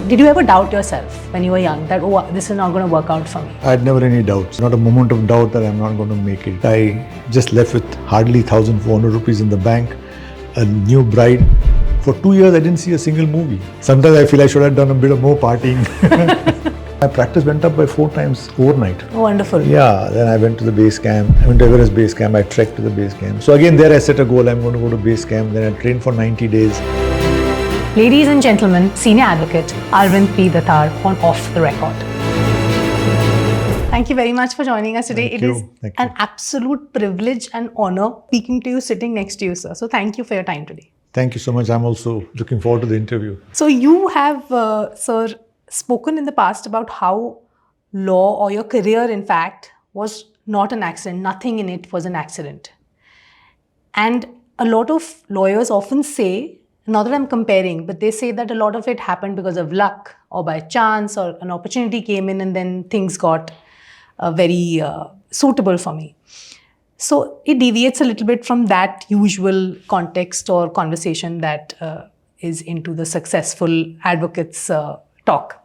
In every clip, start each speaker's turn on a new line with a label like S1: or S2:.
S1: Did you ever doubt yourself when you were young that, oh, this is not going to work out for me?
S2: I had never any doubts, not a moment of doubt that I'm not going to make it. I just left with hardly 1,400 rupees in the bank, a new bride. For 2 years, I didn't see a single movie. Sometimes I feel I should have done a bit of more partying. My practice went up by 4 times overnight.
S1: Oh, wonderful.
S2: Yeah, then I went to the base camp. I went to Everest base camp. I trekked to the base camp. So again, there I set a goal. I'm going to go to base camp. Then I trained for 90 days.
S1: Ladies and gentlemen, Senior Advocate Arvind P. Datar on Off the Record. Thank you very much for joining us today.
S2: Thank
S1: it
S2: you.
S1: is
S2: Thank
S1: an
S2: you.
S1: absolute privilege and honor speaking to you, sitting next to you, sir. So thank you for your time today.
S2: Thank you so much. I'm also looking forward to the interview.
S1: So you have, sir, spoken in the past about how law, or your career in fact, was not an accident. Nothing in it was an accident. And a lot of lawyers often say, not that I'm comparing, but they say that a lot of it happened because of luck or by chance, or an opportunity came in and then things got very suitable for me. So it deviates a little bit from that usual context or conversation that is into the successful advocates talk.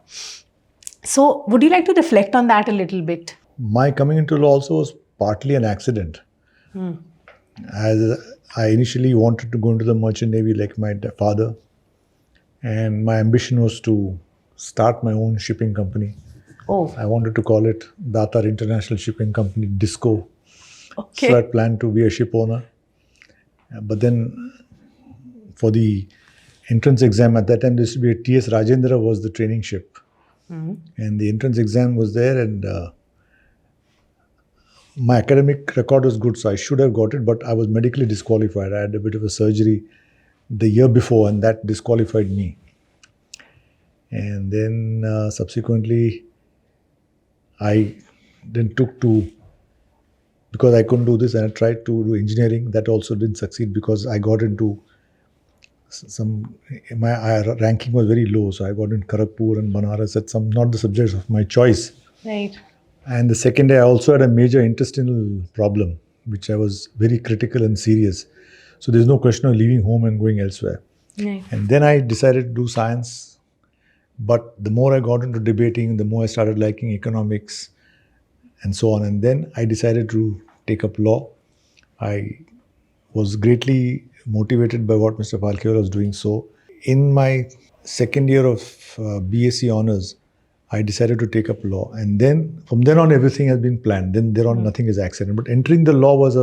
S1: So would you like to reflect on that a little bit?
S2: My coming into law also was partly an accident. As I initially wanted to go into the merchant navy like my father, and my ambition was to start my own shipping company.
S1: Oh,
S2: I wanted to call it Datar International Shipping Company, DISCO.
S1: okay.
S2: So I planned to be a ship owner. But then for the entrance exam at that time, there used to be a TS Rajendra was the training ship. And the entrance exam was there, and my academic record was good, so I should have got it, but I was medically disqualified. I had a bit of a surgery the year before, and that disqualified me. And then subsequently, I then took to, because I couldn't do this, and I tried to do engineering. That also didn't succeed because I got into my ranking was very low, so I got in Kharagpur and Banaras at some, not the subjects of my choice.
S1: Right.
S2: And the second day, I also had a major intestinal problem, which I was very critical and serious. So there's no question of leaving home and going elsewhere.
S1: Right.
S2: And then I decided to do science. But the more I got into debating, the more I started liking economics and so on. And then I decided to take up law. I was greatly motivated by what Mr. Palkhiwala was doing. So in my second year of BSc Honours, I decided to take up law. And then from then on, everything has been planned. Then thereon, nothing is accident. But entering the law was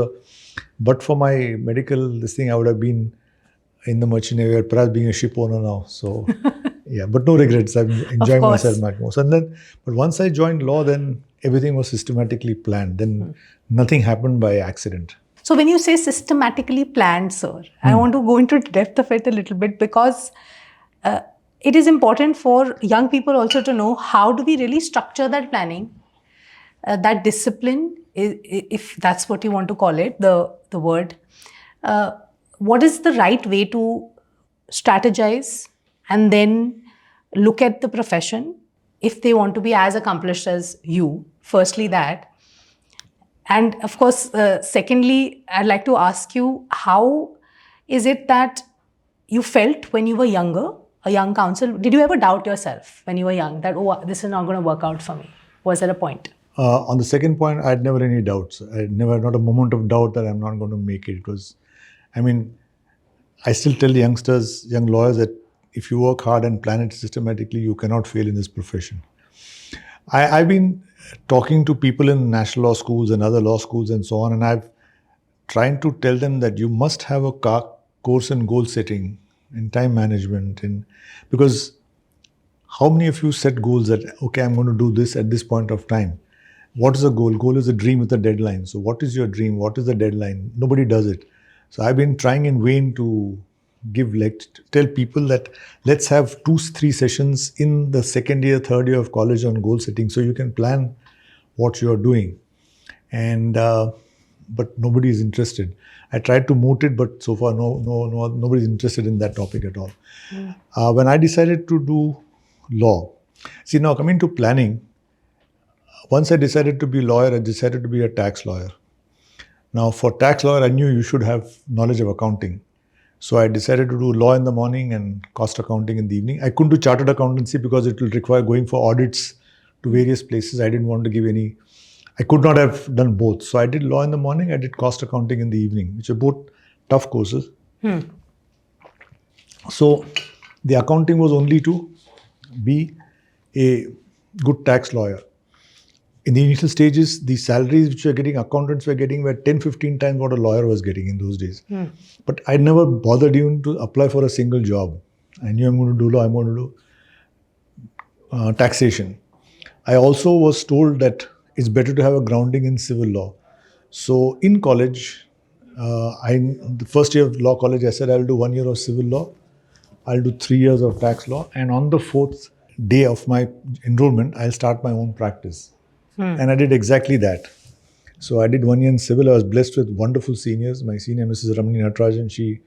S2: but for my medical, this thing, I would have been in the merchant navy, or perhaps being a ship owner now. So yeah, but no regrets. I'm enjoying myself much more. And then, but once I joined law, then everything was systematically planned. Then nothing happened by accident.
S1: So when you say systematically planned, sir, I want to go into the depth of it a little bit, because it is important for young people also to know how do we really structure that planning, that discipline, if that's what you want to call it, the word. What is the right way to strategize and then look at the profession if they want to be as accomplished as you? Firstly, that. And of course, secondly, I'd like to ask you, how is it that you felt when you were younger, a young counsel? Did you ever doubt yourself when you were young that, oh, this is not going to work out for me? Was there a point?
S2: On the second point, I had never any doubts. I had never, not a moment of doubt that I'm not going to make it. It was, I mean, I still tell youngsters, young lawyers, that if you work hard and plan it systematically, you cannot fail in this profession. I've been talking to people in national law schools and other law schools and so on, and I've tried to tell them that you must have a course in goal setting, in time management, because how many of you set goals that, okay, I'm going to do this at this point of time? What is a goal? Goal is a dream with a deadline. So what is your dream? What is the deadline? Nobody does it. So I've been trying in vain to tell people that let's have 2-3 sessions in the second year, third year of college on goal setting, so you can plan what you're doing. And but nobody is interested. I tried to motivate, but so far nobody's interested in that topic at all. When I decided to do law, see, now coming to planning, once I decided to be a lawyer, I decided to be a tax lawyer. Now for tax lawyer, I knew you should have knowledge of accounting. So I decided to do law in the morning and cost accounting in the evening. I couldn't do chartered accountancy because it will require going for audits to various places. I didn't want to give any. I could not have done both. So I did law in the morning. I did cost accounting in the evening, which are both tough courses. So the accounting was only to be a good tax lawyer. In the initial stages, the salaries which accountants were getting were 10, 15 times what a lawyer was getting in those days. But I never bothered even to apply for a single job. I knew I'm going to do law, I'm going to do taxation. I also was told that it's better to have a grounding in civil law. So in college, the first year of law college, I said I'll do 1 year of civil law, I'll do 3 years of tax law, and on the 4th day of my enrollment, I'll start my own practice. And I did exactly that. So I did 1 year in civil. I was blessed with wonderful seniors. My senior, Mrs. Ramani Natarajan, she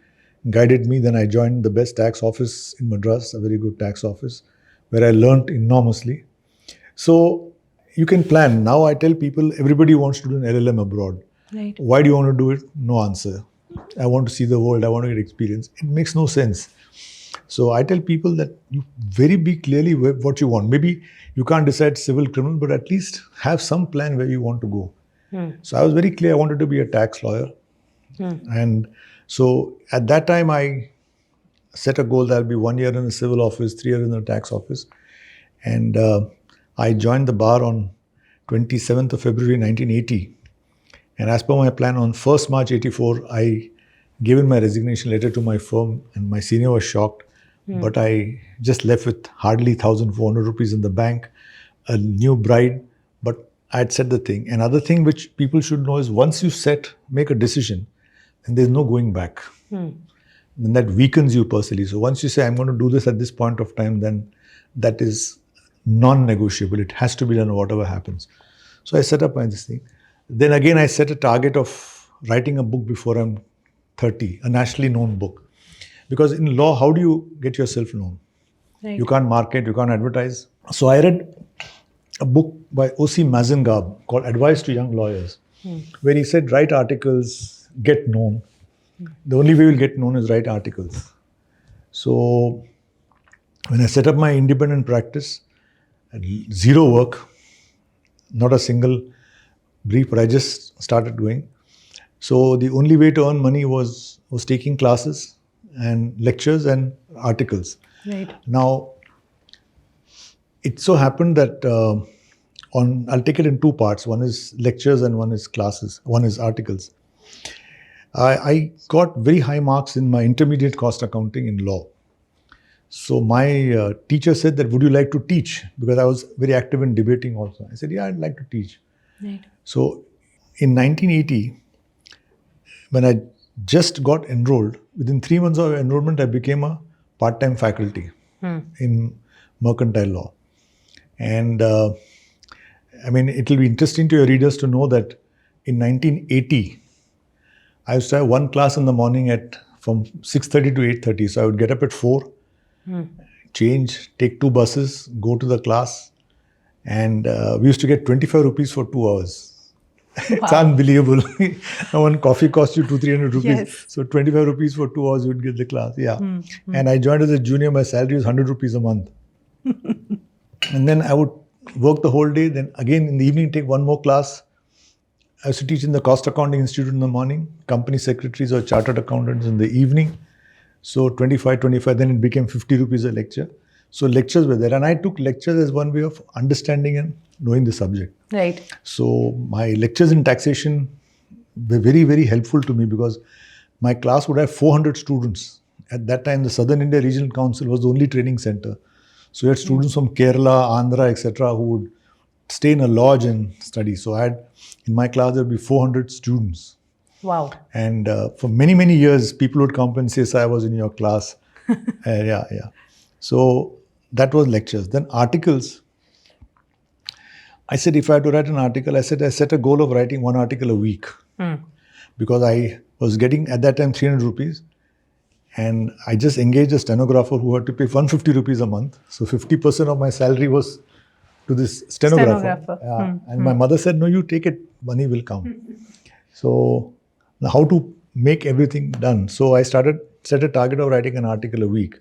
S2: guided me. Then I joined the best tax office in Madras, a very good tax office, where I learnt enormously. So you can plan. Now I tell people, everybody wants to do an LLM abroad.
S1: Right.
S2: Why do you want to do it? No answer. I want to see the world. I want to get experience. It makes no sense. So I tell people that you be clearly what you want. Maybe you can't decide civil, criminal, but at least have some plan where you want to go. So I was very clear I wanted to be a tax lawyer. And so at that time I set a goal that I'll be 1 year in the civil office, 3 years in the tax office. And I joined the bar on 27th of February 1980. And as per my plan, on 1st March 84, I gave in my resignation letter to my firm, and my senior was shocked. But I just left with hardly 1,400 rupees in the bank, a new bride, but I had said the thing. Another thing which people should know is once you make a decision, and there's no going back. Then that weakens you personally. So once you say, I'm going to do this at this point of time, then that is non-negotiable. It has to be done whatever happens. So I set up this thing. Then again, I set a target of writing a book before I'm 30, a nationally known book. Because in law, how do you get yourself known?
S1: Right.
S2: You can't market, you can't advertise. So I read a book by O.C. Mazengab called Advice to Young Lawyers, where he said, write articles, get known. The only way you'll get known is write articles. So when I set up my independent practice, zero work, not a single brief, but I just started going. So the only way to earn money was taking classes and lectures and articles.
S1: Right.
S2: Now, it so happened that I'll take it in two parts. One is lectures and one is classes. One is articles. I got very high marks in my intermediate cost accounting in law. So my teacher said that, would you like to teach? Because I was very active in debating also. I said, yeah, I'd like to teach.
S1: Right.
S2: So in 1980, when I just got enrolled, within 3 months of enrollment, I became a part-time faculty in mercantile law. And I mean, it will be interesting to your readers to know that in 1980, I used to have one class in the morning from 6:30 to 8:30. So I would get up at 4, change, take 2 buses, go to the class. And we used to get 25 rupees for 2 hours. It's unbelievable. One coffee costs you 200-300 rupees.
S1: Yes.
S2: So 25 rupees for 2 hours, you would get the class. Yeah. And I joined as a junior. My salary was 100 rupees a month. And then I would work the whole day. Then again in the evening, take one more class. I used to teach in the Cost Accounting Institute in the morning, company secretaries or chartered accountants in the evening. So 25, then it became 50 rupees a lecture. So lectures were there. And I took lectures as one way of understanding and knowing the subject.
S1: Right.
S2: So my lectures in taxation were very, very helpful to me because my class would have 400 students. At that time, the Southern India Regional Council was the only training center. So you had students from Kerala, Andhra, etc., who would stay in a lodge and study. So in my class, there would be 400 students.
S1: Wow.
S2: And for many, many years, people would come and say, "Sir, I was in your class." Yeah. So that was lectures. Then articles. I said, if I had to write an article, I set a goal of writing 1 article a week. Because I was getting, at that time, 300 rupees. And I just engaged a stenographer who had to pay 150 rupees a month. So 50% of my salary was to this stenographer. And my mother said, no, you take it, money will come. So now how to make everything done? So I started set a target of writing an article a week.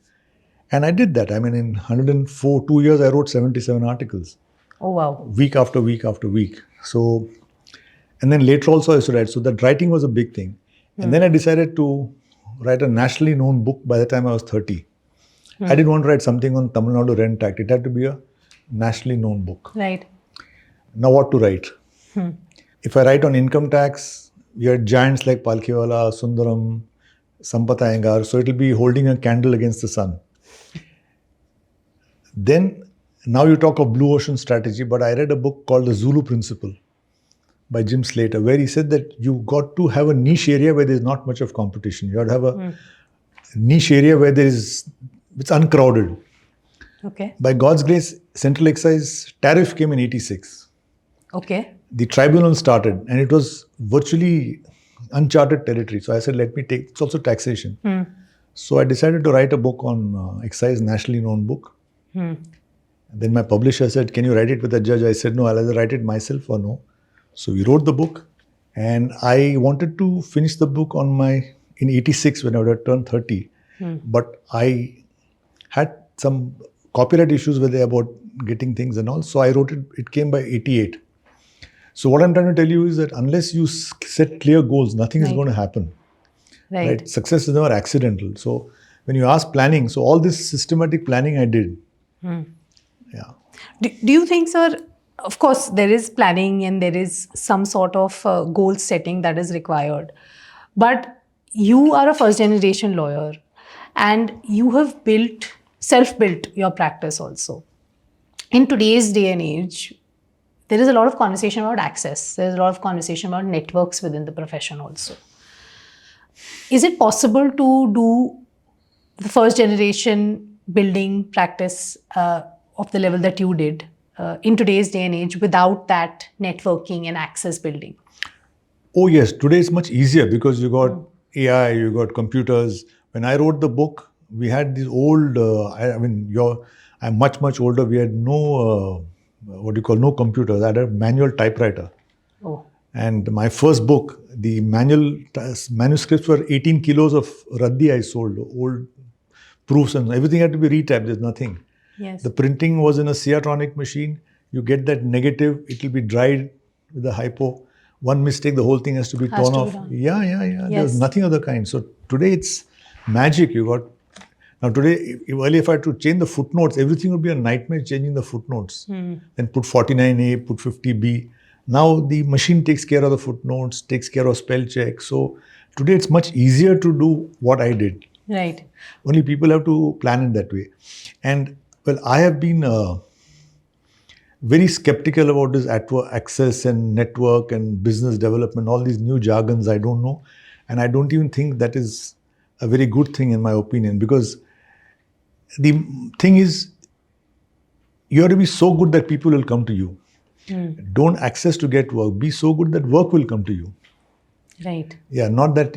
S2: And I did that. I mean, in 104, 2 years, I wrote 77 articles.
S1: Oh, wow.
S2: Week after week after week. So, and then later also I used to write. So that writing was a big thing. And then I decided to write a nationally known book by the time I was 30. I didn't want to write something on Tamil Nadu Rent Act. It had to be a nationally known book.
S1: Right.
S2: Now what to write? If I write on income tax, you had giants like Palkhiwala, Sundaram, Sampath Iyengar. So it will be holding a candle against the sun. Then, now you talk of blue ocean strategy, but I read a book called The Zulu Principle by Jim Slater, where he said that you got to have a niche area where there's not much of competition. You have to have a niche area where it's uncrowded.
S1: Okay.
S2: By God's grace, Central Excise tariff came in 86.
S1: Okay.
S2: The tribunal started and it was virtually uncharted territory. So I said, it's also taxation. So I decided to write a book on excise, nationally known book. Then my publisher said, can you write it with a judge? I said, no, I'll either write it myself or no. So we wrote the book and I wanted to finish the book in 86 when I would have turned 30. But I had some copyright issues with it about getting things and all. So I wrote it, it came by 88. So what I'm trying to tell you is that unless you set clear goals, nothing is going to happen. Right? Success is never accidental. So when you ask planning, so all this systematic planning I did. Yeah.
S1: Do you think, sir, of course, there is planning and there is some sort of goal setting that is required. But you are a first generation lawyer and you have self-built your practice also. In today's day and age, there is a lot of conversation about access. There's a lot of conversation about networks within the profession also. Is it possible to do the first generation building practice of the level that you did in today's day and age without that networking and access building?
S2: Oh yes, today it's much easier because you got AI, you got computers. When I wrote the book, we had these old, I'm much older. We had no, no computers. I had a manual typewriter.
S1: Oh.
S2: And my first book, the manuscripts were 18 kilos of raddi I sold, old proofs and everything had to be retyped. There's nothing.
S1: Yes.
S2: The printing was in a Seatronic machine. You get that negative, it will be dried with a hypo. One mistake, the whole thing has to be torn off. Yeah.
S1: Yes.
S2: There's nothing of the kind. So today it's magic. Now today, earlier if I had to change the footnotes, everything would be a nightmare changing the footnotes. Then put 49A, put 50B. Now the machine takes care of the footnotes, takes care of spell check. So today it's much easier to do what I did.
S1: Right.
S2: Only people have to plan it that way. And well, I have been very skeptical about this access and network and business development, all these new jargons I don't know. And I don't even think that is a very good thing in my opinion, because the thing is, you have to be so good that people will come to you. Don't access to get work. Be so good that work will come to you.
S1: Right.
S2: Yeah, not that,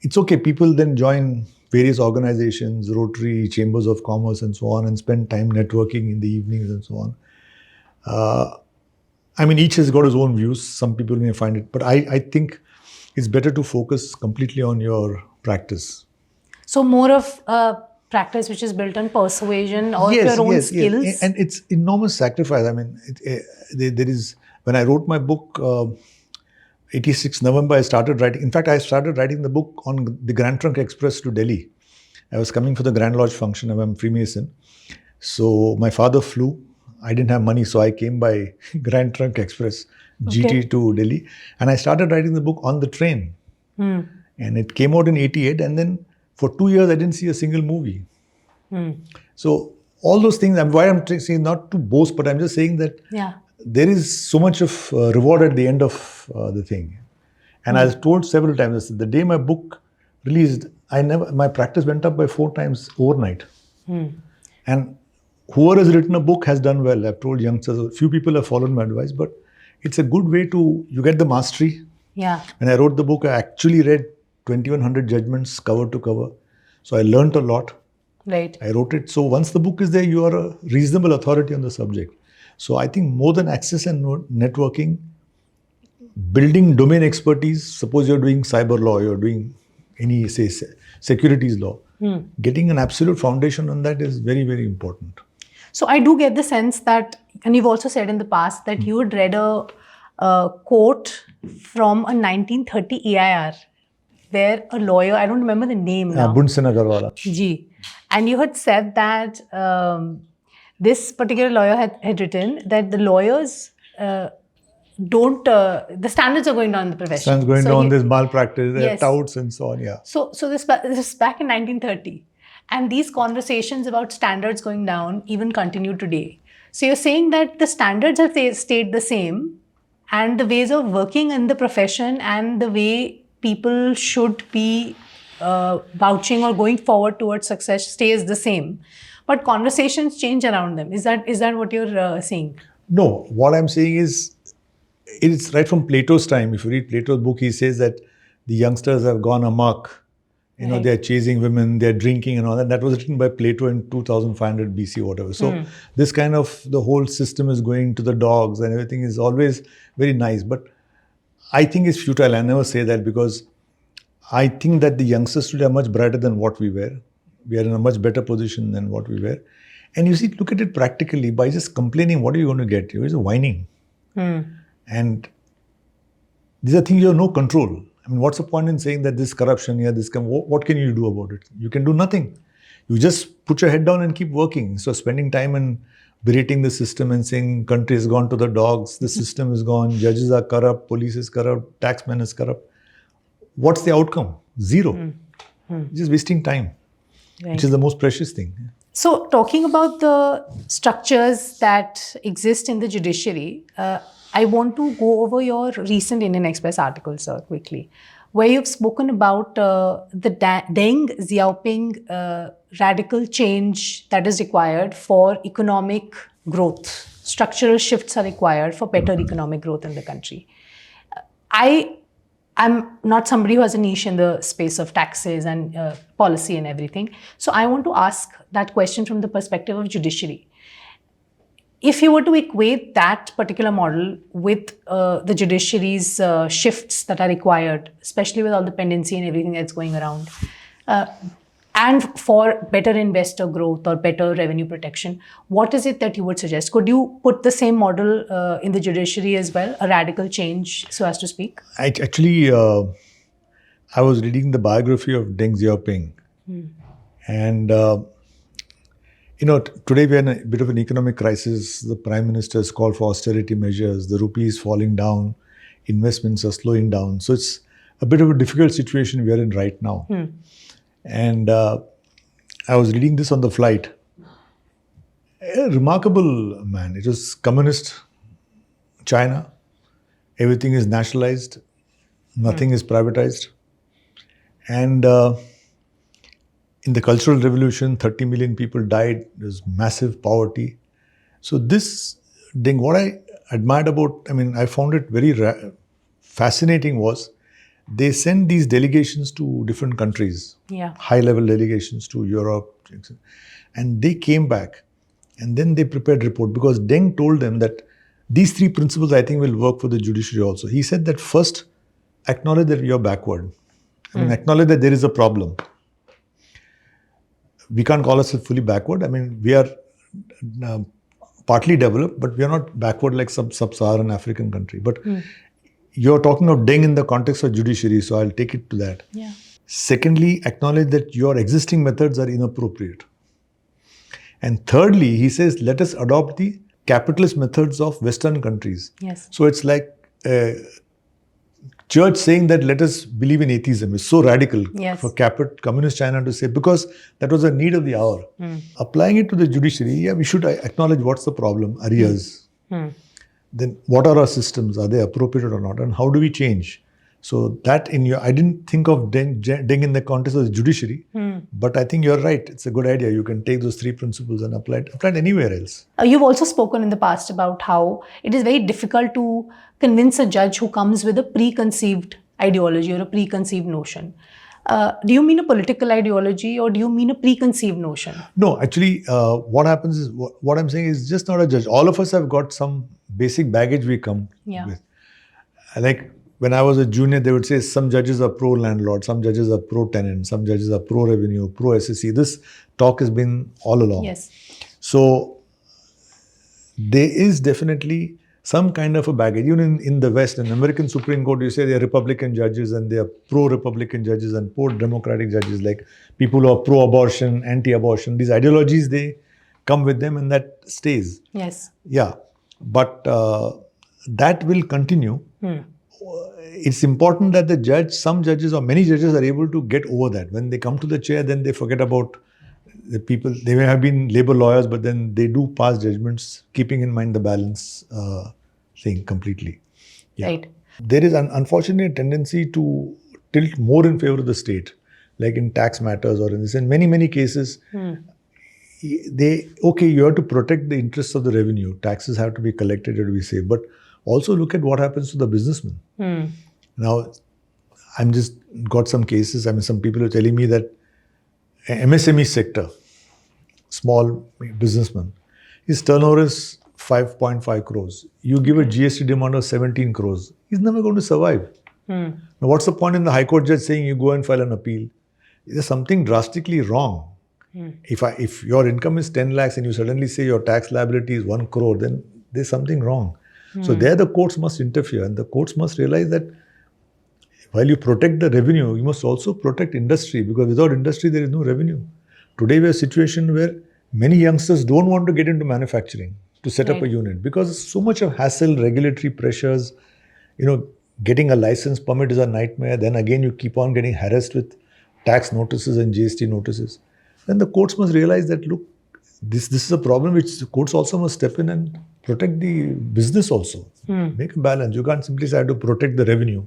S2: it's okay. People then join various organizations, Rotary, Chambers of Commerce and so on, and spend time networking in the evenings and so on. Each has got his own views. Some people may find it, but I think it's better to focus completely on your practice.
S1: So more of practice which is built on persuasion or your own skills?
S2: Yes. And it's enormous sacrifice. There is, when I wrote my book, 86 November, I started writing. In fact, I started writing the book on the Grand Trunk Express to Delhi. I was coming for the Grand Lodge function. I'm Freemason. So my father flew. I didn't have money, so I came by Grand Trunk Express, GT to Delhi. And I started writing the book on the train. And it came out in 88. And then for 2 years, I didn't see a single movie. So all those things, why I'm saying not to boast, but I'm just saying that there is so much of reward at the end of the thing. And I was told several times, the day my book released, my practice went up by 4 times overnight. And whoever has written a book has done well. I've told youngsters, a few people have followed my advice, but it's a good way you get the mastery.
S1: Yeah.
S2: When I wrote the book, I actually read 2100 judgments cover to cover. So I learned a lot.
S1: Right.
S2: I wrote it. So once the book is there, you are a reasonable authority on the subject. So I think more than access and networking, building domain expertise. Suppose you're doing cyber law, you're doing any say securities law. Getting an absolute foundation on that is very, very important.
S1: So I do get the sense that, and you've also said in the past that you had read a quote from a 1930 EIR where a lawyer, I don't remember the name now.
S2: Bunsen Agarwala.
S1: Ji. And you had said that this particular lawyer had written that the lawyers the standards are going down in the profession.
S2: Standards going down, there's malpractice, there are touts and so on, yeah.
S1: So this is back in 1930. And these conversations about standards going down even continue today. So you're saying that the standards have stayed the same and the ways of working in the profession and the way people should be vouching or going forward towards success stays the same. But conversations change around them. Is that what you're saying?
S2: No, what I'm saying is, it's right from Plato's time. If you read Plato's book, he says that the youngsters have gone amok. You know, they're chasing women, they're drinking and all that. That was written by Plato in 2500 BC or whatever. So this kind of, the whole system is going to the dogs and everything is always very nice. But I think it's futile. I never say that because I think that the youngsters today are much brighter than what we were. We are in a much better position than what we were. And you see, look at it practically. By just complaining, what are you going to get? You're just whining. And these are things you have no control. I mean, what's the point in saying that this corruption here, what can you do about it? You can do nothing. You just put your head down and keep working. So spending time and berating the system and saying country has gone to the dogs, the system is gone, judges are corrupt, police is corrupt, taxman is corrupt. What's the outcome? Zero. Just wasting time, which is the most precious thing.
S1: So talking about the structures that exist in the judiciary, I want to go over your recent Indian Express article, sir, quickly, where you've spoken about the Deng Xiaoping radical change that is required for economic growth. Structural shifts are required for better economic growth in the country. I'm not somebody who has a niche in the space of taxes and policy and everything. So I want to ask that question from the perspective of judiciary. If you were to equate that particular model with the judiciary's shifts that are required, especially with all the pendency and everything that's going around, and for better investor growth or better revenue protection, what is it that you would suggest? Could you put the same model in the judiciary as well, a radical change, so as to speak?
S2: I was reading the biography of Deng Xiaoping. And today we are in a bit of an economic crisis. The Prime Minister has called for austerity measures. The rupee is falling down. Investments are slowing down. So it's a bit of a difficult situation we are in right now. And I was reading this on the flight. A remarkable man. It was communist China. Everything is nationalized. Nothing is privatized. And in the Cultural Revolution, 30 million people died. There was massive poverty. So this Deng, what I admired about, I found it very fascinating was they sent these delegations to different countries, high-level delegations to Europe, and they came back and then they prepared a report because Deng told them that these three principles I think will work for the judiciary also. He said that first, acknowledge that you're backward. Acknowledge that there is a problem. We can't call ourselves fully backward. We are partly developed, but we are not backward like some sub-Saharan African country. But you're talking of Deng in the context of judiciary, so I'll take it to that. Secondly, acknowledge that your existing methods are inappropriate. And thirdly, he says, let us adopt the capitalist methods of Western countries. So it's like church saying that let us believe in atheism is so radical for communist China to say, because that was a need of the hour. Applying it to the judiciary, we should acknowledge what's the problem, areas. Then what are our systems? Are they appropriate or not? And how do we change? So that I didn't think of Deng in the context of the judiciary, but I think you're right. It's a good idea. You can take those three principles and apply it anywhere else.
S1: You've also spoken in the past about how it is very difficult to convince a judge who comes with a preconceived ideology or a preconceived notion. Do you mean a political ideology or do you mean a preconceived notion?
S2: No, actually, what happens is, what I'm saying is just not a judge. All of us have got some basic baggage we come with. Like when I was a junior, they would say some judges are pro-landlord, some judges are pro-tenant, some judges are pro-revenue, pro-SSC. This talk has been all along.
S1: Yes.
S2: So there is definitely some kind of a baggage. Even in the West, in American Supreme Court, you say they are Republican judges and they are pro-Republican judges and pro-Democratic judges, like people who are pro-abortion, anti-abortion. These ideologies, they come with them and that stays.
S1: Yes.
S2: Yeah. But that will continue. It's important that some judges or many judges are able to get over that. When they come to the chair, then they forget about the people. They may have been labor lawyers, but then they do pass judgments, keeping in mind the balance thing completely. Yeah.
S1: Right.
S2: There is an unfortunate tendency to tilt more in favor of the state, like in tax matters or in this. In many cases, you have to protect the interests of the revenue. Taxes have to be collected, have to be saved. But also look at what happens to the businessman. Now, I'm just got some cases. I mean, some people are telling me that MSME sector, small businessman, his turnover is 5.5 crores. You give a GST demand of 17 crores. He's never going to survive. Now, what's the point in the High Court judge saying you go and file an appeal? There's something drastically wrong. If your income is 10 lakhs and you suddenly say your tax liability is 1 crore, then there's something wrong. So there the courts must interfere, and the courts must realize that while you protect the revenue, you must also protect industry, because without industry there is no revenue. Today we have a situation where many youngsters don't want to get into manufacturing to set up a unit because so much of hassle, regulatory pressures, getting a license permit is a nightmare. Then again you keep on getting harassed with tax notices and GST notices. Then the courts must realize that, look, this is a problem which the courts also must step in and protect the business also. Make a balance. You can't simply say I have to protect the revenue.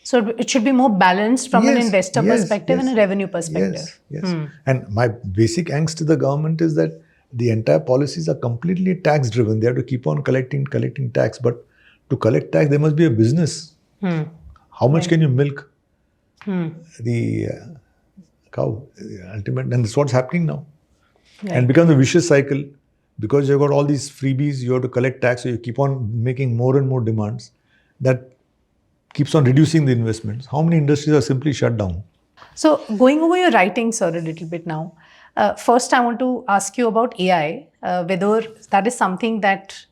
S1: So it should be more balanced from an investor perspective and a revenue perspective.
S2: Yes. And my basic angst to the government is that the entire policies are completely tax driven. They have to keep on collecting tax. But to collect tax, there must be a business. How much can you milk the cow? Ultimate, and that's what's happening now. And becomes a vicious cycle. Because you've got all these freebies, you have to collect tax, so you keep on making more and more demands. That keeps on reducing the investments. How many industries are simply shut down?
S1: So going over your writing, sir, a little bit now. First, I want to ask you about AI, whether that is something that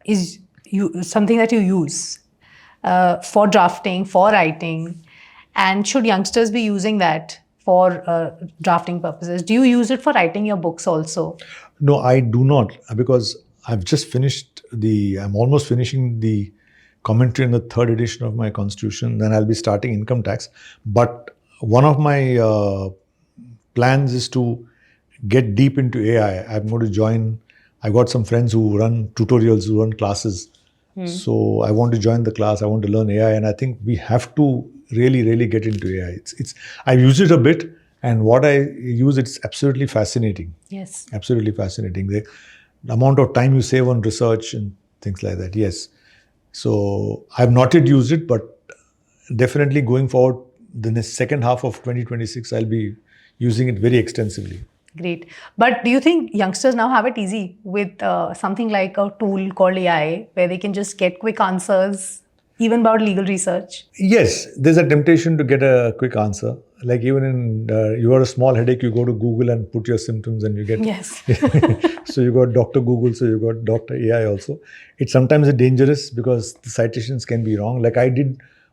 S1: you use for drafting, for writing, and should youngsters be using that for drafting purposes? Do you use it for writing your books also?
S2: No, I do not, because I've just I'm almost finishing the commentary on the third edition of my constitution. Then I'll be starting income tax. But one of my plans is to get deep into AI. I'm going to join. I got some friends who run tutorials, who run classes. So I want to join the class. I want to learn AI, and I think we have to really get into AI. I've used it a bit, and what I use, it's absolutely fascinating.
S1: Yes,
S2: absolutely fascinating. The amount of time you save on research and things like that. Yes. So I've not yet used it, but definitely going forward, the second half of 2026, I'll be using it very extensively.
S1: Great. But do you think youngsters now have it easy with something like a tool called AI, where they can just get quick answers, even about legal research?
S2: Yes, there's a temptation to get a quick answer. Like even in, you got a small headache, you go to Google and put your symptoms and you get...
S1: Yes.
S2: So you got Dr. Google, so you got Dr. AI also. It's sometimes dangerous because the citations can be wrong. Like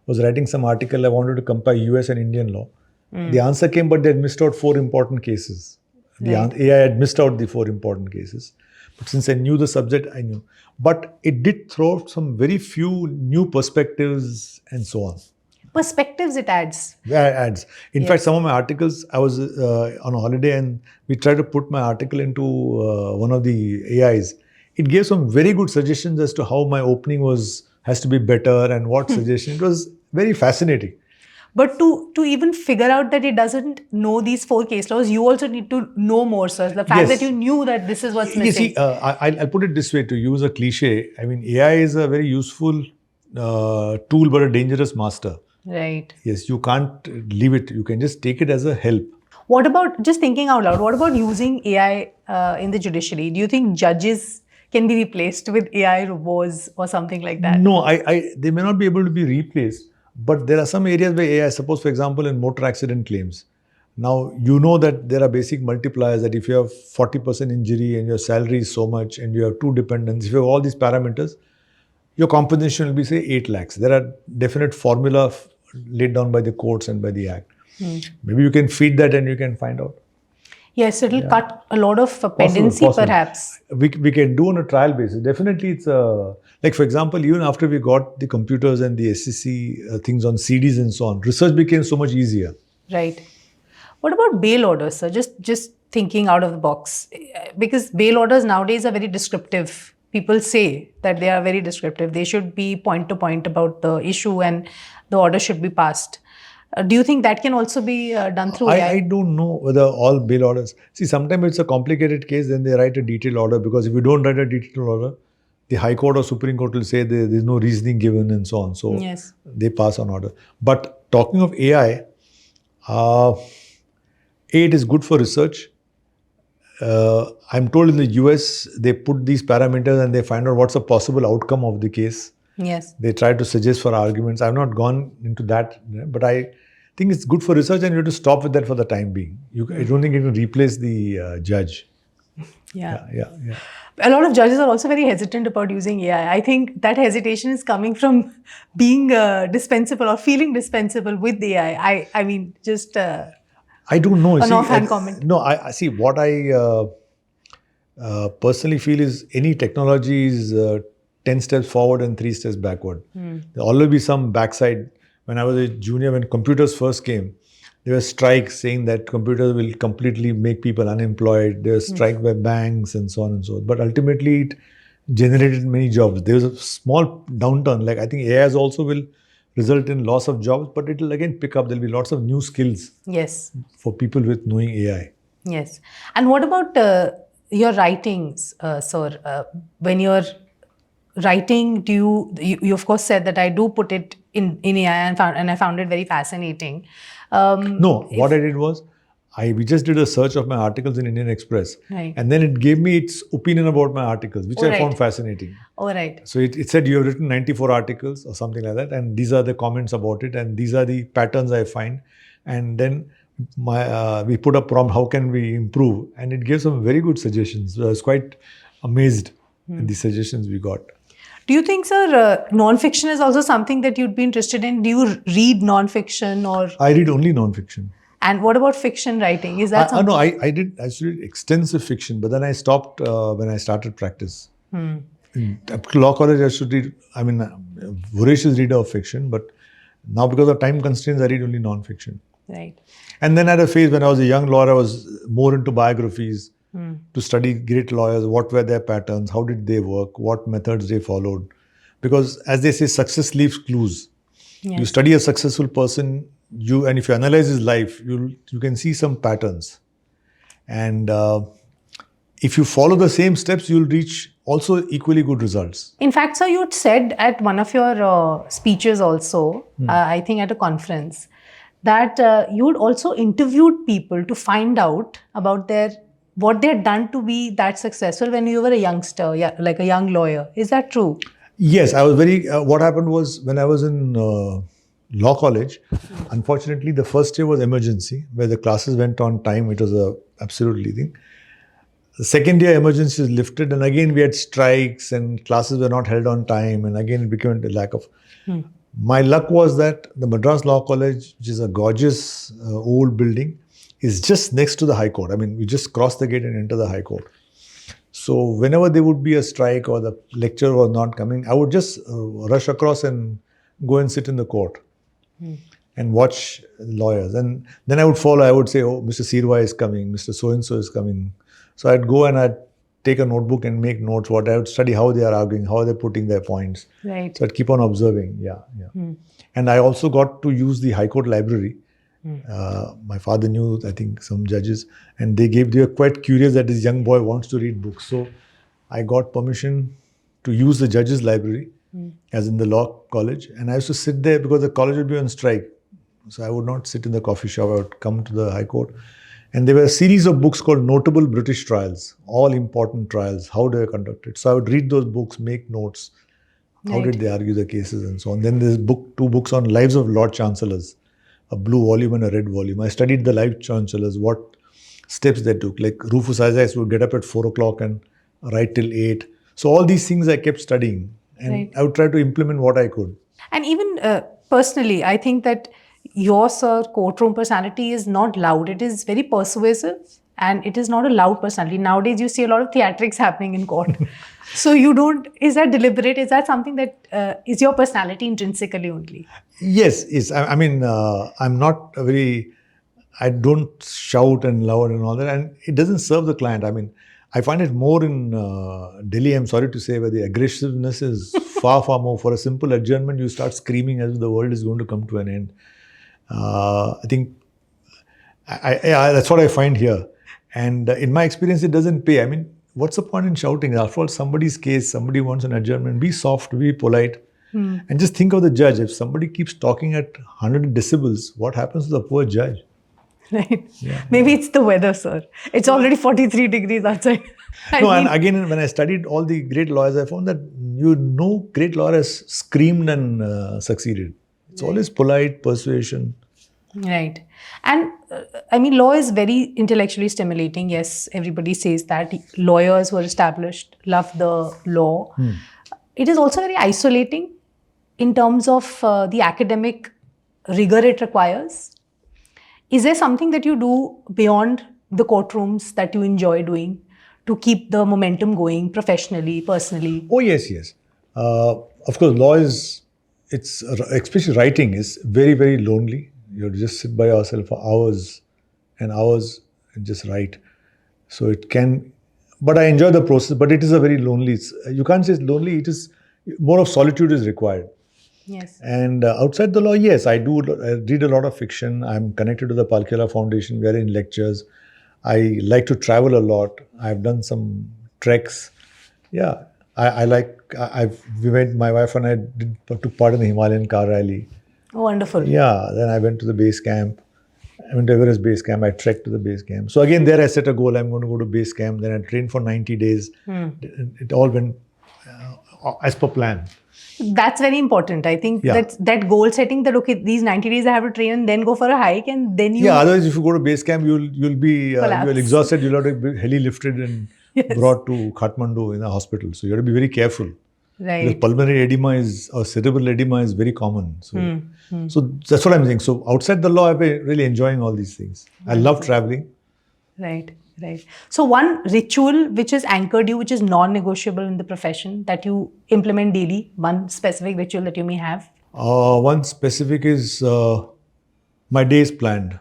S2: was writing some article, I wanted to compare US and Indian law. The answer came, but they had missed out 4 important cases. AI had missed out the 4 important cases. But since I knew the subject, I knew. But it did throw out some very few new perspectives and so on.
S1: Perspectives it adds.
S2: Yeah, it adds. In fact, some of my articles, I was on a holiday and we tried to put my article into one of the AIs. It gave some very good suggestions as to how my opening has to be better and what suggestion. It was very fascinating.
S1: But to even figure out that it doesn't know these 4 case laws, you also need to know more, sir. The fact that you knew that this is what's missing.
S2: You see, I'll put it this way, to use a cliche. I mean, AI is a very useful tool, but a dangerous master.
S1: Right.
S2: Yes, you can't leave it. You can just take it as a help.
S1: What about, just thinking out loud, what about using AI in the judiciary? Do you think judges can be replaced with AI robots or something like that?
S2: No, they may not be able to be replaced. But there are some areas where AI, suppose for example in motor accident claims, now you know that there are basic multipliers that if you have 40% injury and your salary is so much and you have two dependents, if you have all these parameters, your compensation will be say 8 lakhs. There are definite formula laid down by the courts and by the act. Maybe you can feed that and you can find out.
S1: Yes, it'll cut a lot of pendency
S2: Possible.
S1: perhaps.
S2: We can do on a trial basis. Definitely it's like for example, even after we got the computers and the SCC things on CDs and so on, research became so much easier.
S1: Right. What about bail orders, sir? Just thinking out of the box. Because bail orders nowadays are very descriptive. People say that they are very descriptive. They should be point to point about the issue and the order should be passed. Do you think that can also be done through AI?
S2: I don't know whether all bail orders. See, sometimes it's a complicated case, then they write a detailed order, because if you don't write a detailed order, the High Court or Supreme Court will say there's no reasoning given and so on. So
S1: Yes.
S2: they pass on order. But talking of AI, it is good for research. I'm told in the US, they put these parameters and they find out what's a possible outcome of the case.
S1: Yes.
S2: They try to suggest for arguments. I've not gone into that, but I think it's good for research and you have to stop with that for the time being. I don't think it can replace the judge.
S1: Yeah.
S2: Yeah.
S1: A lot of judges are also very hesitant about using AI. I think that hesitation is coming from being dispensable or feeling dispensable with AI. I mean, just
S2: I don't know.
S1: an offhand comment.
S2: No, I see what I personally feel is any technology is 10 steps forward and 3 steps backward. There'll always be some backside. When I was a junior, when computers first came, there were strikes saying that computers will completely make people unemployed. There was strike by banks and so on and so forth. But ultimately, it generated many jobs. There was a small downturn. Like I think AI also will result in loss of jobs, but it will again pick up. There'll be lots of new skills.
S1: Yes.
S2: For people with knowing AI.
S1: Yes. And what about your writings, sir? When you're writing, do you of course said that I do put it in AI and I found it very fascinating.
S2: No, what I did was, we just did a search of my articles in Indian Express.
S1: Right.
S2: And then it gave me its opinion about my articles, which I found fascinating.
S1: All right.
S2: So it said you have written 94 articles or something like that. And these are the comments about it. And these are the patterns I find. And then we put a prompt, how can we improve? And it gave some very good suggestions. I was quite amazed at the suggestions we got.
S1: Do you think, sir, non-fiction is also something that you'd be interested in? Do you read non-fiction or?
S2: I read only non-fiction.
S1: And what about fiction writing? Is that something?
S2: No, I did actually extensive fiction, but then I stopped when I started practice. In law college, I should read, voracious reader of fiction, but now because of time constraints, I read only non-fiction.
S1: Right.
S2: And then at a phase when I was a young lawyer, I was more into biographies to study great lawyers, what were their patterns, how did they work, what methods they followed. Because as they say, success leaves clues.
S1: Yes.
S2: You study a successful person, and if you analyze his life, you can see some patterns. And if you follow the same steps, you'll reach also equally good results.
S1: In fact, sir, you said at one of your speeches also, I think at a conference, that you'd also interviewed people to find out about what they had done to be that successful when you were a youngster, like a young lawyer. Is that true?
S2: Yes, I was very. What happened was when I was in law college, unfortunately, the first year was emergency, where the classes went on time. It was a absolutely thing. The second year, emergency was lifted, and again we had strikes, and classes were not held on time, and again it became a lack of. My luck was that the Madras Law College, which is a gorgeous old building, is just next to the High Court. We just cross the gate and enter the High Court. So whenever there would be a strike or the lecturer was not coming, I would just rush across and go and sit in the court and watch lawyers. And then I would follow. I would say, oh, Mr. Sirwa is coming, Mr. So-and-so is coming. So I'd go and I'd take a notebook and make notes. I would study how they are arguing, how they're putting their points.
S1: Right.
S2: So I'd keep on observing. Yeah. And I also got to use the High Court library. My father knew, I think, some judges, and they were quite curious that this young boy wants to read books. So I got permission to use the judges' library, as in the law college. And I used to sit there because the college would be on strike. So I would not sit in the coffee shop. I would come to the High Court. And there were a series of books called Notable British Trials, all important trials, how they were conducted. So I would read those books, make notes. How
S1: Right.
S2: did they argue the cases and so on? Then there's two books on lives of Lord Chancellors, a blue volume and a red volume. I studied the life chancellors, what steps they took. Like Rufus Isaacs would get up at 4 o'clock and write till 8. So all these things I kept studying, and
S1: Right.
S2: I would try to implement what I could.
S1: And even personally, I think that your courtroom personality is not loud. It is very persuasive, and it is not a loud personality. Nowadays, you see a lot of theatrics happening in court. So you don't. Is that deliberate? Is that something that is your personality intrinsically only?
S2: Yes. I mean, I'm not a very. I don't shout and loud and all that, and it doesn't serve the client. I mean, I find it more in Delhi, I'm sorry to say, where the aggressiveness is far more. For a simple adjournment, you start screaming as if the world is going to come to an end. I think that's what I find here. And in my experience, it doesn't pay. I mean, what's the point in shouting? After all, somebody's case, somebody wants an adjournment. Be soft, be polite. And just think of the judge. If somebody keeps talking at 100 decibels, what happens to the poor judge?
S1: Right. Yeah. Maybe it's the weather, sir. It's already 43 degrees outside.
S2: And again, when I studied all the great lawyers, I found that no great lawyer has screamed and succeeded. It's always polite, persuasion.
S1: Right. And I mean, law is very intellectually stimulating. Yes, everybody says that. Lawyers who are established love the law. It is also very isolating in terms of the academic rigor it requires. Is there something that you do beyond the courtrooms that you enjoy doing to keep the momentum going professionally, personally?
S2: Oh, yes. Of course, law is, especially writing, is very, very lonely. You just sit by yourself for hours and hours and just write. So it can, but I enjoy the process, but it is a very lonely, you can't say it's lonely, it is more of solitude is required.
S1: Yes.
S2: And outside the law, yes, I read a lot of fiction. I'm connected to the Palkela Foundation. We are in lectures. I like to travel a lot. I've done some treks. Yeah, my wife and I took part in the Himalayan car rally.
S1: Oh, wonderful.
S2: Yeah, then I went to the base camp. I went to Everest base camp. I trekked to the base camp. So again, there I set a goal. I'm going to go to base camp. Then I trained for 90 days. It all went as per plan.
S1: That's very important. I think that goal setting, that okay, these 90 days I have to train and then go for a hike, and then you...
S2: Yeah, otherwise if you go to base camp, you'll be you'll exhausted. You'll have to be heli lifted and brought to Kathmandu in a hospital. So you have to be very careful.
S1: Right.
S2: Because pulmonary edema or cerebral edema is very common. So that's what I'm saying. So outside the law, I've been really enjoying all these things. I love traveling.
S1: Right. So one ritual which has anchored you, which is non-negotiable in the profession that you implement daily, one specific ritual that you may have?
S2: One specific is my day is planned.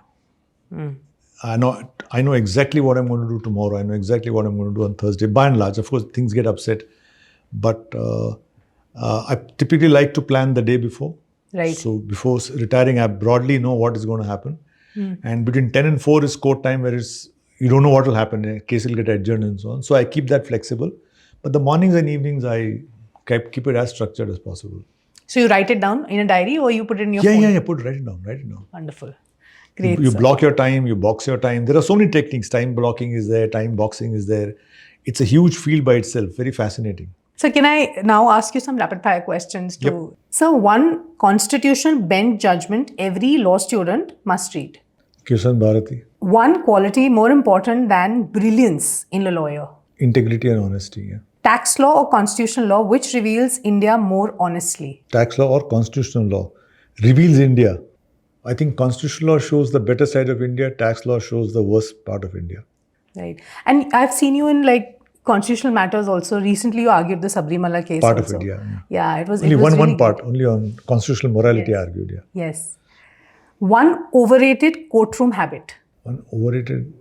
S2: I know exactly what I'm going to do tomorrow. I know exactly what I'm going to do on Thursday. By and large, of course, things get upset. But I typically like to plan the day before.
S1: Right.
S2: So before retiring, I broadly know what is going to happen. And between 10 and 4 is court time, where you don't know what will happen. A case will get adjourned and so on. So I keep that flexible. But the mornings and evenings, I keep it as structured as possible.
S1: So you write it down in a diary, or you put it in your phone?
S2: Yeah. Write it down.
S1: Wonderful. Great.
S2: You block your time, you box your time. There are so many techniques. Time blocking is there, time boxing is there. It's a huge field by itself. Very fascinating.
S1: So can I now ask you some rapid fire questions? So one constitutional bench judgment every law student must read.
S2: Kishan Bharati.
S1: One quality more important than brilliance in a lawyer.
S2: Integrity and honesty. Yeah.
S1: Tax law or constitutional law, which reveals India more honestly?
S2: Tax law or constitutional law reveals India. I think constitutional law shows the better side of India. Tax law shows the worst part of India.
S1: Right. And I've seen you in constitutional matters also. Recently you argued the Sabrimala case
S2: part
S1: also.
S2: Of it,
S1: yeah. It was
S2: only
S1: really
S2: one part, only on constitutional morality argued. Yeah.
S1: Yes. One overrated courtroom habit.
S2: One overrated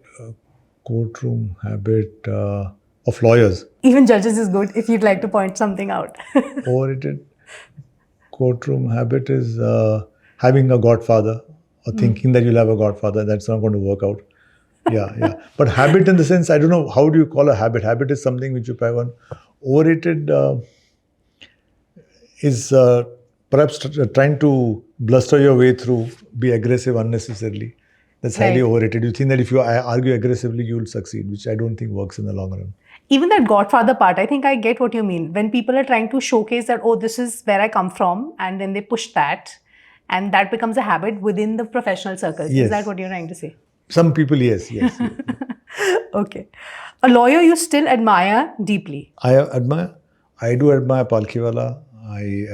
S2: courtroom habit of lawyers.
S1: Even judges is good if you'd like to point something out.
S2: Overrated courtroom habit is having a godfather or thinking that you'll have a godfather. That's not going to work out. Yeah. But habit in the sense, I don't know, how do you call a habit? Habit is something which you probably want. Overrated is perhaps trying to bluster your way through, be aggressive unnecessarily. That's highly overrated. You think that if you argue aggressively, you will succeed, which I don't think works in the long run.
S1: Even that Godfather part, I think I get what you mean. When people are trying to showcase that, oh, this is where I come from, and then they push that, and that becomes a habit within the professional circles.
S2: Yes.
S1: Is that what you're trying to say?
S2: Some people, yes.
S1: Okay. A lawyer you still admire deeply.
S2: I do admire Palkhiwala. I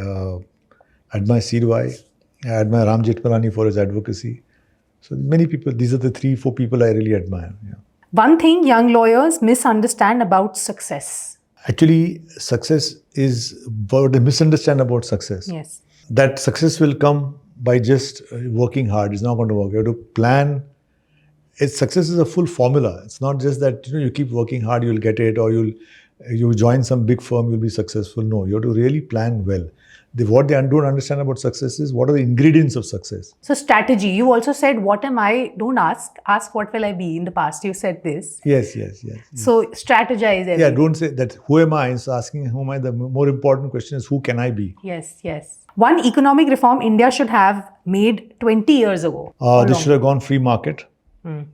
S2: admire Sidwai. I admire Ram Jethmalani for his advocacy. So many people, these are the 3-4 people I really admire. Yeah.
S1: One thing young lawyers misunderstand about success.
S2: Actually, success is what they misunderstand about success.
S1: Yes.
S2: That success will come by just working hard. It's not going to work. You have to plan. Success is a full formula. It's not just that you keep working hard, you'll get it, or you join some big firm, you'll be successful. No, you have to really plan well. What they don't understand about success is what are the ingredients of success.
S1: So strategy, you also said, what am I? Don't ask what will I be? In the past, you said this.
S2: Yes.
S1: So strategize everything.
S2: Yeah, don't say that who am I? So asking who am I, the more important question is who can I be?
S1: Yes. One economic reform India should have made 20 years ago.
S2: This should have gone free market,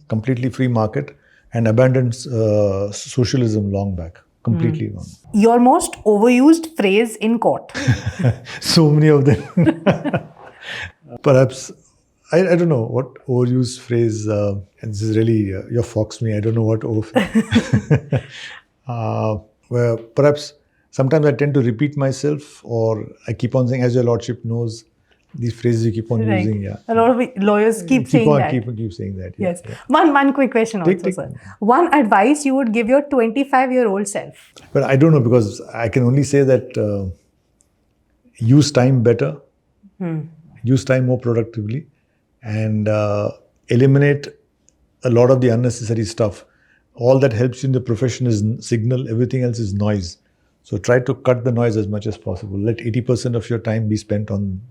S2: completely free market, and abandoned socialism long back. Completely gone.
S1: Your most overused phrase in court.
S2: So many of them. Perhaps, I don't know what overused phrase, and this is really, you fox me, I don't know what where perhaps sometimes I tend to repeat myself, or I keep on saying, as your lordship knows, these phrases you keep on using. Yeah.
S1: A lot of lawyers keep saying that.
S2: Keep saying that. Yeah.
S1: Yes. Yeah. One quick question also, sir. One advice you would give your 25-year-old self?
S2: But I don't know, because I can only say that use time better, use time more productively, and eliminate a lot of the unnecessary stuff. All that helps you in the profession is signal, everything else is noise. So try to cut the noise as much as possible. Let 80% of your time be spent on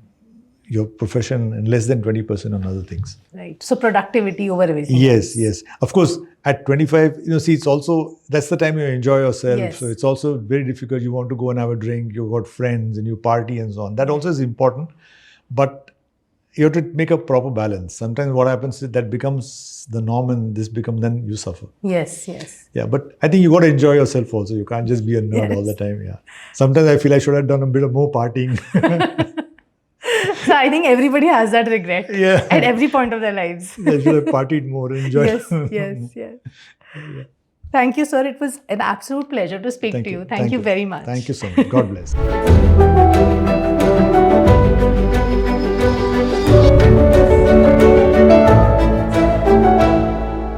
S2: your profession and less than 20% on other things.
S1: Right. So productivity over everything.
S2: Yes. Of course, at 25, it's also, that's the time you enjoy yourself.
S1: Yes.
S2: So it's also very difficult. You want to go and have a drink, you've got friends and you party and so on. That also is important. But you have to make a proper balance. Sometimes what happens is that becomes the norm, and then you suffer.
S1: Yes.
S2: Yeah, but I think you got to enjoy yourself also. You can't just be a nerd all the time. Yeah. Sometimes I feel I should have done a bit of more partying.
S1: So I think everybody has that regret at every point of their lives.
S2: They should have partied more and enjoyed.
S1: Yes. Yeah. Thank you, sir. It was an absolute pleasure to speak to you. Thank you very much.
S2: Thank you so much. God bless.